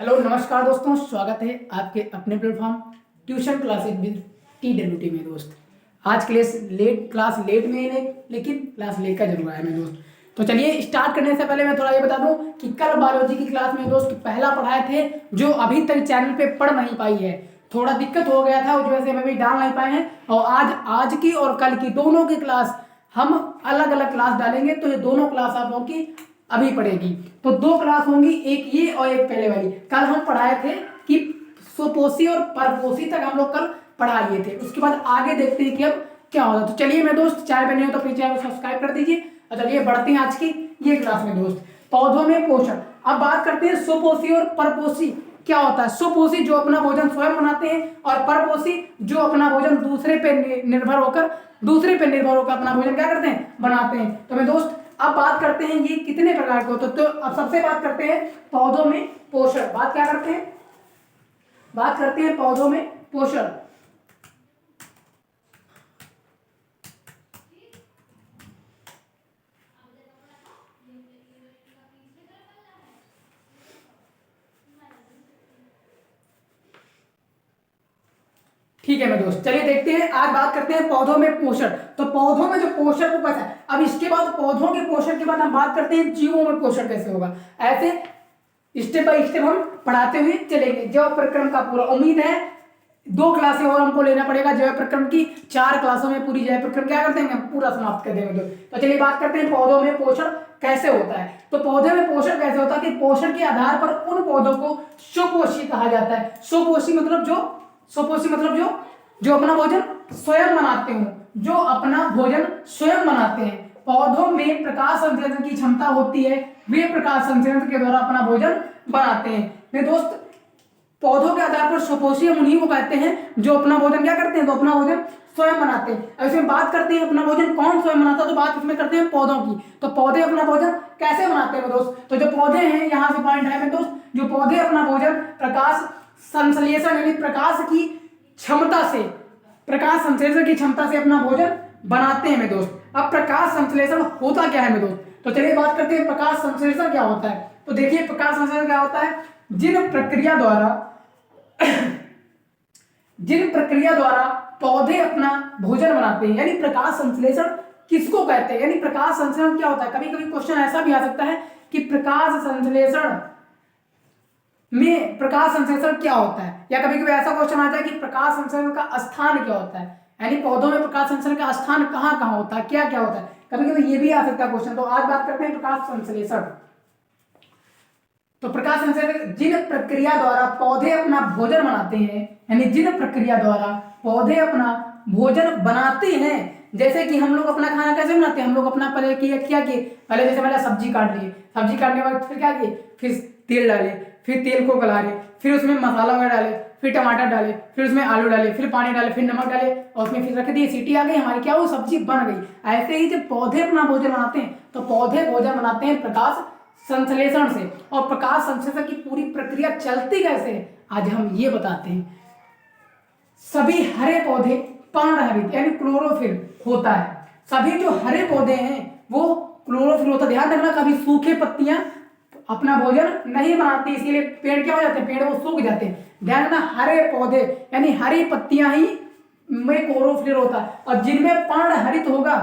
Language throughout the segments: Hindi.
हेलो नमस्कार दोस्तों, स्वागत है आपके अपने platform tuition classes with TWT में। दोस्त आज क्लास लेट में है, लेकिन क्लास लेकर जरूर आया मैं दोस्त। तो चलिए स्टार्ट करने से पहले मैं थोड़ा ये बता दूं कि कल बायोलॉजी की क्लास में दोस्त पहला पढ़ाए थे जो अभी तक चैनल पे पढ़ नहीं पाई है। थोड़ा दिक्कत हो गया था, उस वजह से हम अभी डाल नहीं पाए हैं। और आज की और कल की दोनों की क्लास हम अलग अलग क्लास डालेंगे, तो ये दोनों क्लास आप लोगों की अभी पढ़ेगी। तो दो क्लास होंगी, एक ये और एक पहले वाली। कल हम पढ़ाए थे कि सुपोषी और परपोषी तक हम लोग कल पढ़ा लिए थे। उसके बाद आगे देखते हैं कि अब क्या होगा। तो चलिए मैं दोस्त, चैनल पे नहीं हो तो प्लीज चैनल को सब्सक्राइब कर दीजिए। और चलिए बढ़ते हैं आज की ये क्लास में दोस्त। पौधों में पोषण। अब बात करते हैं सुपोषी और परपोषी क्या होता है। सुपोषी जो अपना भोजन स्वयं बनाते हैं, और परपोषी जो अपना भोजन दूसरे पे निर्भर होकर अपना भोजन क्या करते हैं, बनाते हैं। तो मैं दोस्त अब बात करते हैं ये कितने प्रकार के होते हैं। तो अब सबसे बात करते हैं पौधों में पोषण। बात करते हैं पौधों में पोषण। ठीक है मैं दोस्त, चलिए देखते हैं। आज बात करते हैं पौधों में पोषण। तो पौधों में जो पोषण को कैसा है, अब इसके बाद पौधों के पोषण के बाद हम बात करते हैं जीवों में पोषण कैसे होगा। ऐसे स्टेप बाय स्टेप हम पढ़ाते हुए चलेंगे। जैव प्रक्रम का पूरा उम्मीद है 2 क्लासें और हमको लेना पड़ेगा जैव प्रक्रम की। 4 क्लासों में पूरी जैव प्रक्रम क्या कर देंगे, हम पूरा समाप्त कर देंगे। तो चलिए बात करते हैं पौधों में पोषण कैसे होता है। तो पौधे में पोषण कैसे होता है कि पोषण के आधार पर उन पौधों को सुपोषी कहा जाता है। सुपोषी मतलब जो अपना भोजन स्वयं बनाते हो, जो अपना भोजन स्वयं बनाते हैं। पौधों में प्रकाश संश्लेषण की क्षमता होती है, वे प्रकाश संश्लेषण के द्वारा अपना भोजन बनाते हैं। मेरे दोस्त, पौधों के आधार पर सुपोषी हम उन्हीं को कहते हैं जो अपना भोजन क्या करते हैं, तो अपना भोजन स्वयं बनाते हैं। अब इसमें बात करते हैं अपना भोजन कौन स्वयं बनाता है, तो बात इसमें करते हैं पौधों की। तो पौधे अपना भोजन कैसे बनाते हैं दोस्त। तो जो पौधे हैं, यहाँ से पॉइंट है मेरे दोस्त, जो पौधे अपना भोजन प्रकाश संश्लेषण यानी प्रकाश संश्लेषण की क्षमता से अपना भोजन बनाते हैं मेरे दोस्त। अब प्रकाश संश्लेषण होता क्या है मेरे दोस्त, तो चलिए बात करते हैं प्रकाश संश्लेषण क्या होता है। तो देखिए प्रकाश संश्लेषण क्या होता है, जिन प्रक्रिया द्वारा पौधे अपना भोजन बनाते हैं, यानी प्रकाश संश्लेषण किसको कहते हैं, यानी प्रकाश संश्लेषण क्या होता है। कभी कभी क्वेश्चन ऐसा भी आ सकता है कि प्रकाश संश्लेषण क्या होता है, या कभी कभी ऐसा क्वेश्चन आता है कि प्रकाश संश्लेषण का स्थान क्या होता है, यानी पौधों में प्रकाश संश्लेषण का स्थान कहाँ कहाँ होता है, क्या क्या होता है। कभी कभी ये भी आ सकता है क्वेश्चन। तो आज बात करते हैं प्रकाश संश्लेषण। तो प्रकाश संश्लेषण जिन प्रक्रिया द्वारा पौधे अपना भोजन बनाते हैं, यानी जिन प्रक्रिया द्वारा पौधे अपना भोजन बनाते हैं। जैसे कि हम लोग अपना खाना कैसे बनाते हैं, हम लोग अपना पहले पहले जैसे मैंने सब्जी काट ली, सब्जी काटने के बाद फिर क्या किए, फिर तेल डाले, फिर तेल को गलारे, फिर उसमें मसाला वगैरह डाले, फिर टमाटर डाले, फिर उसमें आलू डाले, फिर पानी डाले, फिर नमक डाले, और उसमें फिर रख दिए, सीटी आ गई हमारी, क्या वो सब्जी बन गई। ऐसे ही जब पौधे अपना भोजन बनाते हैं, तो पौधे भोजन बनाते हैं प्रकाश संश्लेषण से। और प्रकाश संश्लेषण की पूरी प्रक्रिया चलती कैसे है, आज हम ये बताते हैं। सभी हरे पौधे पर्णहरित यानी क्लोरोफिल होता है। सभी जो हरे पौधे हैं वो क्लोरोफिल होता है। ध्यान रखना, कभी सूखे पत्तियां अपना भोजन नहीं बनाती, इसीलिए पेड़ क्या हो जाते हैं, पेड़ वो सूख जाते हैं। ध्यान रखना, हरे पौधे यानी हरी पत्तियां ही में क्लोरोफिल होता है, और जिनमें पर्णहरित होगा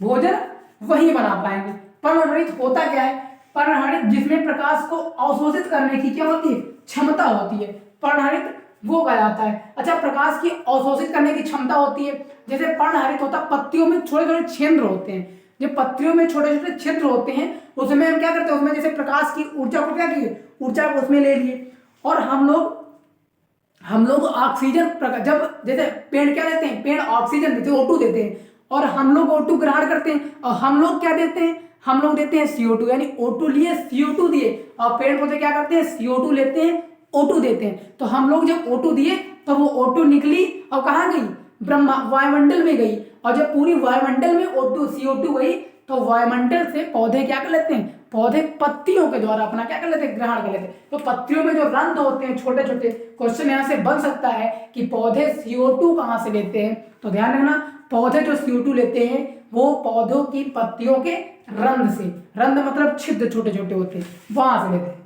भोजन वही बना पाएंगे। पर्णहरित होता क्या है, पर्णहरित जिसमें प्रकाश को अवशोषित करने की क्या होती है, क्षमता होती है, पर्णहरित वो कहा जाता है। अच्छा, प्रकाश की अवशोषित करने की क्षमता होती है। जैसे पर्णहरित होता, पत्तियों में छोटे छोटे छिद्र होते हैं, जो पत्तियों में छोटे छोटे छिद्र होते हैं, उसमें हम क्या करते हैं, उसमें जैसे प्रकाश की ऊर्जा को क्या किए, ऊर्जा को उसमें ले लिए। और हम लोग ऑक्सीजन, जब जैसे पेड़ क्या देते हैं, पेड़ ऑक्सीजन देते हैं, O2 देते हैं, और हम लोग O2 ग्रहण करते हैं, और हम लोग क्या देते हैं, हम लोग देते हैं CO2, यानी O2 लिए CO2 दिए, और पेड़ पौधे क्या करते हैं, CO2 लेते हैं, O2 देते हैं। तो हम लोग जब O2 दिए तो वो O2 निकली और कहाँ गई, वायुमंडल में गई। और जब पूरी वायुमंडल में O2 CO2 गई, तो वायुमंडल से पौधे क्या कर लेते हैं, पौधे पत्तियों के द्वारा अपना क्या कर लेते हैं, ग्रहण कर लेते हैं। तो पत्तियों में जो रंध्र होते हैं छोटे छोटे, क्वेश्चन यहाँ से बन सकता है कि पौधे CO2 कहाँ से लेते हैं। तो ध्यान रखना, पौधे जो CO2 लेते हैं वो पौधों की पत्तियों के रंध्र से, रंध्र मतलब छिद्र छोटे छोटे होते हैं, वहां से लेते हैं।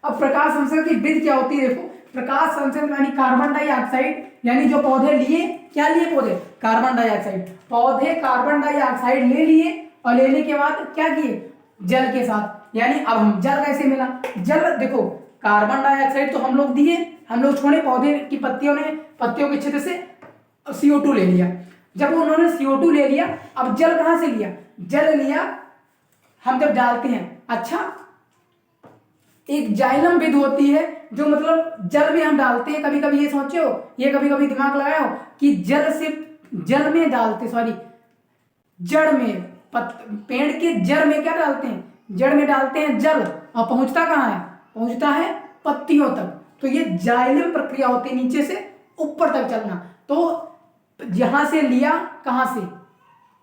अब अब प्रकाश संश्लेषण की विधि क्या होती है? देखो, प्रकाश संश्लेषण यानी कार्बन डाइऑक्साइड, यानी जो पौधे लिए, क्या लिए पौधे? Carbon dioxide. पौधे कार्बन डाइऑक्साइड ले लिए और लेने के बाद क्या किए? जल के साथ। यानी अब हम जल कैसे मिला? जल, देखो कार्बन डाइऑक्साइड तो हम लोग दिए, हम लोग छोड़े, पौधे की पत्तियों ने, पत्तियों के क्षेत्र से CO2 ले लिया। जब उन्होंने CO2 ले लिया, अब जल कहां से लिया? जल लिया हम जब डालते हैं। अच्छा, एक जाइलम विधि होती है जो मतलब जल में हम डालते हैं। कभी कभी ये सोचे हो, ये कभी कभी दिमाग लगाए हो कि जल से, जल में डालते, सॉरी जड़ में, पेड़ के जड़ में क्या डालते हैं? जड़ में डालते हैं जल, और पहुंचता कहाँ है? पहुंचता है पत्तियों तक। तो ये जाइलम प्रक्रिया होती है, नीचे से ऊपर तक चलना। तो यहां से लिया, कहां से,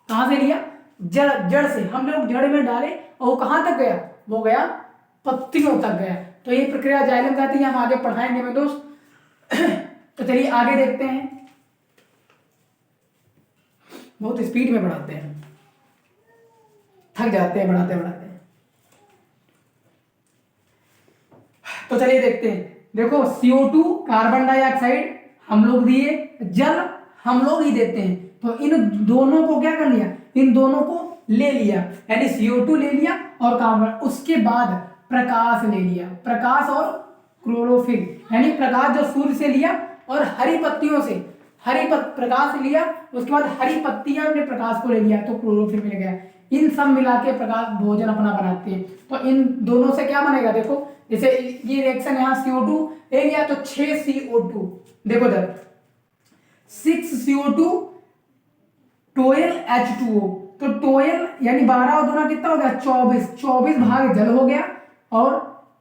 कहां से लिया? जड़ से हम लोग जड़ में डाले और वो कहां तक गया? वो गया पत्तियों तक गया। तो ये प्रक्रिया जाइलम कहती है, हम आगे पढ़ाएंगे मेरे दोस्त। तो चलिए आगे देखते हैं। बहुत स्पीड में बढ़ाते हैं, थक जाते हैं बढ़ाते बढ़ाते। तो चलिए देखते हैं। देखो, CO2 कार्बन डाइऑक्साइड हम लोग दिए, जल हम लोग ही देते हैं। तो इन दोनों को क्या कर लिया? इन दोनों को ले लिया, यानी CO2 ले लिया और कार्बन। उसके बाद प्रकाश ले लिया, प्रकाश और क्लोरोफिल, यानी प्रकाश जो सूर्य से लिया और हरी पत्तियों से, प्रकाश लिया, उसके बाद हरी पत्तियां ने प्रकाश को ले लिया, तो क्लोरोफिल मिल गया। इन सब मिला के प्रकाश भोजन अपना बनाते हैं। तो इन दोनों से क्या बनेगा? देखो, जैसे ये रिएक्शन यहाँ CO2 ले लिया तो 6 CO2, देखो इधर 6 CO2 12 H2O। तो 12 यानी 12 और 2 कितना हो गया? 24, 24 भाग जल हो गया। और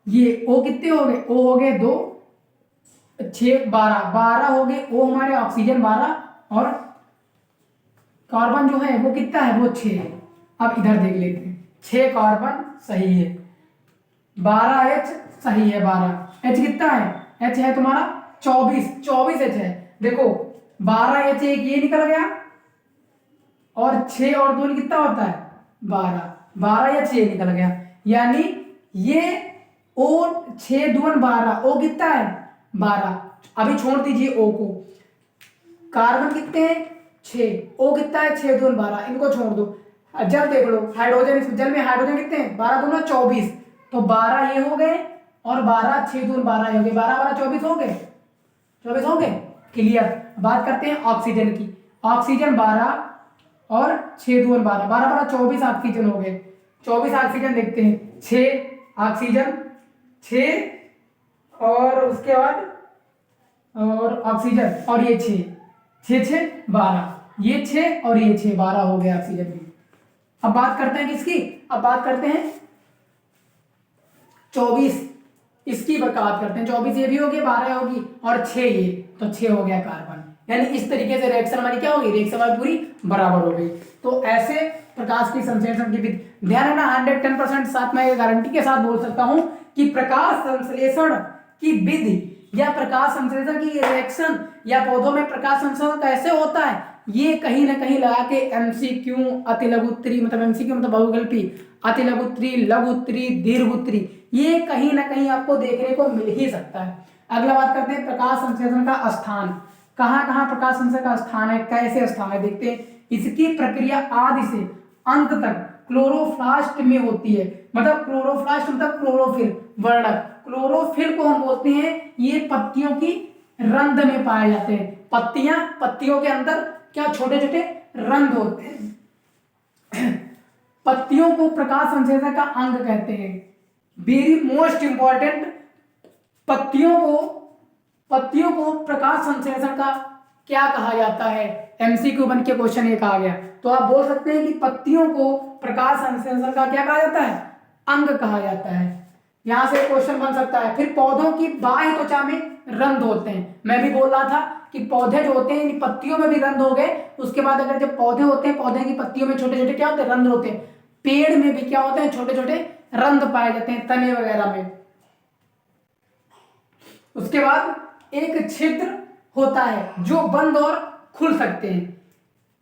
ये O कितने हो गए? O हो गए 2, 6 12 हो गए। O हमारे ऑक्सीजन 12 और कार्बन जो है वो कितना है? वो 6 है। अब इधर देख लेते हैं, 6 कार्बन सही है, 12 H सही है, 12 H कितना है? H है तुम्हारा 24 H है। देखो 12 H एक ये निकल गया और 6 और 2 कितना होता है? 12 H ये निकल गया। यानी ये O 6 2 12, O कितना है? 12। अभी छोड़ दीजिए O को, कार्बन कितने हैं? 6, O कितना है? 6 2 12, इनको छोड़ दो। जल देख लो, हाइड्रोजन, इस जल में हाइड्रोजन कितने हैं? 12 2 24, तो 12 ये हो गए और 12 6 2 12 हो गए, 12 12 24 हो गए, 24 हो गए। क्लियर। बात करते हैं ऑक्सीजन की। ऑक्सीजन 12 और 6 2 12, 12 12 24 ऑक्सीजन हो गए। 24 ऑक्सीजन देखते हैं, 6 ऑक्सीजन, 6 और उसके बाद और ऑक्सीजन, और ये 6 6 12, ये 6 और ये 6, 12 हो गया ऑक्सीजन भी। अब बात करते हैं किसकी? अब बात करते हैं 24, इसकी बात करते हैं। 24 ये भी होगी, 12 होगी और 6 ये, तो 6 हो गया कार्बन। यानी इस तरीके से रिएक्शन हमारी क्या होगी? रिएक्शन हमारी पूरी बराबर हो गई। तो ऐसे प्रकाश की संश्लेषण की विधि, ध्यान रखना 110% साथ में गारंटी के साथ बोल सकता हूं कि प्रकाश संश्लेषण की विधि या प्रकाश संश्लेषण की रिएक्शन या पौधों में प्रकाश संश्लेषण कैसे होता है, ये कहीं ना कहीं लगा के MCQ, अति लघु उत्तरी, मतलब MCQ मतलब बहुविकल्पी, अति लघु उत्तरी, लघु उत्तरी, दीर्घ उत्तरी, ये कहीं ना कहीं आपको देखने को मिल ही सकता है। अगला बात करते हैं प्रकाश संश्लेषण का स्थान। कहाँ कहाँ प्रकाश संश्लेषण का स्थान है, कैसे स्थान है, देखते हैं। इसकी प्रक्रिया आदि से अंत तक क्लोरोप्लास्ट में होती है। मतलब क्लोरोप्लास्ट मतलब क्लोरोफिल वर्णक। क्लोरोफिल को हम बोलते हैं, ये पत्तियों की रंध्र में पाए जाते हैं। पत्तियों के अंदर क्या छोटे छोटे रंध्र होते हैं। पत्तियों को प्रकाश संश्लेषण का अंग कहते हैं। वेरी मोस्ट इंपॉर्टेंट, पत्तियों को प्रकाश संश्लेषण का क्या कहा जाता है? MCQ बन के क्वेश्चन एक आ गया, तो आप बोल सकते हैं कि पत्तियों को प्रकाश संश्लेषण का क्या कहा जाता है? अंग कहा जाता है। यहां से क्वेश्चन बन सकता है। फिर पौधों की बाह्य त्वचा में रंध्र होते हैं। मैं भी बोल रहा था कि पौधे जो होते हैं, पत्तियों में भी रंध्र हो गए। उसके बाद अगर जब पौधे होते हैं, पौधे की पत्तियों में छोटे छोटे क्या होते हैं? रंध्र होते हैं। पेड़ में भी क्या होते हैं? छोटे छोटे रंध्र पाए जाते हैं, तने वगैरह में। उसके बाद एक छिद्र होता है जो बंद और खुल सकते हैं।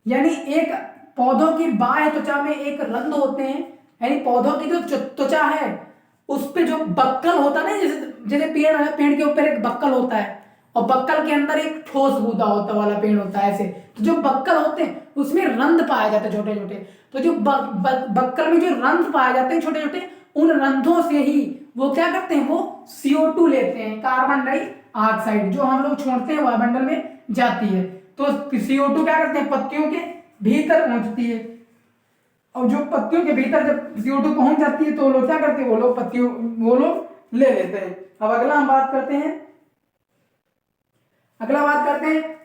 यानी एक पौधों की बाह्य त्वचा में एक रंध्र होते हैं, यानी पौधों की जो त्वचा है उस पे जो बक्कल होता है ना, जैसे जैसे पेड़ है, पेड़ के ऊपर एक बक्कल होता है और बक्कल के अंदर एक ठोस गूदा होता वाला पेड़ होता है ऐसे, तो जो बक्कल होते हैं उसमें रंध्र पाए जाते हैं छोटे छोटे, तो जो बक्कल में जो रंध्र पाए जाते हैं छोटे छोटे, उन रंध्रों से ही वो क्या करते हैं, वो CO2 लेते हैं, कार्बन डाइऑक्साइड, जो हम लोग छोड़ते हैं वायुमंडल में जाती है। तो CO2 क्या करते हैं, पत्तियों के भीतर पहुंचती है, और जो पत्तियों के भीतर जब CO2 पहुंच जाती है तो वो लोग क्या करते हैं, वो लोग ले लेते हैं। अब अगला हम बात करते हैं,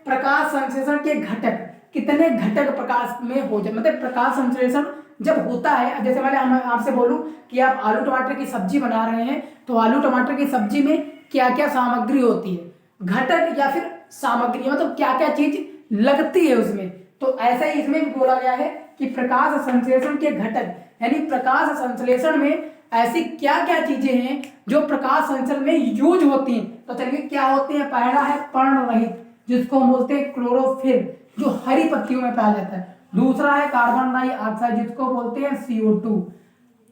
प्रकाश संश्लेषण के घटक। कितने घटक प्रकाश में हो जाए, मतलब प्रकाश संश्लेषण जब होता है, जैसे मैंने आपसे बोलूं कि आप आलू टमाटर की सब्जी बना रहे हैं, तो आलू टमाटर की सब्जी में क्या क्या सामग्री होती है, घटक या फिर सामग्री, मतलब क्या क्या चीज लगती है उसमें। तो ऐसा ही इसमें भी बोला गया है कि प्रकाश संश्लेषण के घटक, यानी प्रकाश संश्लेषण में ऐसी क्या क्या चीजें हैं जो प्रकाश संश्लेषण में यूज होती हैं। तो चलिए क्या होती है, पहला है पर्णरहित, जिसको हम बोलते हैं क्लोरोफिल, जो हरी पत्तियों में पाया जाता है। दूसरा है कार्बन डाइऑक्साइड, जिसको बोलते हैं CO2।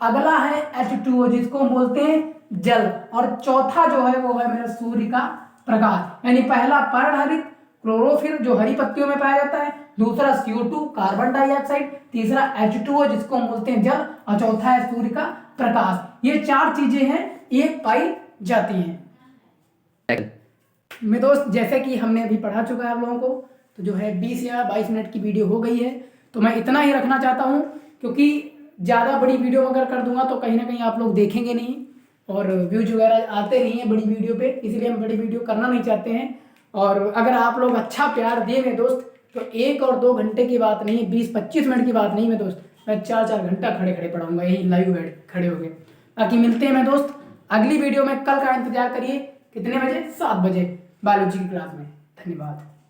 अगला है H2O, जिसको हम बोलते हैं जल। और चौथा जो है वो है मेरा सूर्य का प्रकाश। यानी पहला पर्णहरित क्लोरोफिल, जो हरी पत्तियों में पाया जाता है, दूसरा CO2 कार्बन डाइऑक्साइड, तीसरा H2O जिसको हम बोलते हैं जल, और चौथा है सूर्य का प्रकाश। ये 4 चीजें हैं ये पाई जाती हैं। मेरे दोस्त, जैसे कि हमने अभी पढ़ा चुका है आप लोगों को, तो जो है 20 या 22 मिनट की वीडियो हो गई है, तो मैं इतना ही रखना चाहता हूँ, क्योंकि ज़्यादा बड़ी वीडियो अगर कर दूंगा तो कहीं ना कहीं आप लोग देखेंगे नहीं और व्यूज वगैरह आते नहीं है बड़ी वीडियो पे, इसलिए हम बड़ी वीडियो करना नहीं चाहते हैं। और अगर आप लोग अच्छा प्यार दें मेरे दोस्त, तो 1 और 2 घंटे की बात नहीं, 20-25 मिनट की बात नहीं मैं दोस्त, मैं 4-4 घंटा खड़े पढ़ाऊंगा यही लाइव खड़े हो गए। बाकी मिलते हैं मैं दोस्त अगली वीडियो में। कल का इंतजार करिए, कितने बजे, 7 बजे बायोलॉजी की क्लास में। धन्यवाद।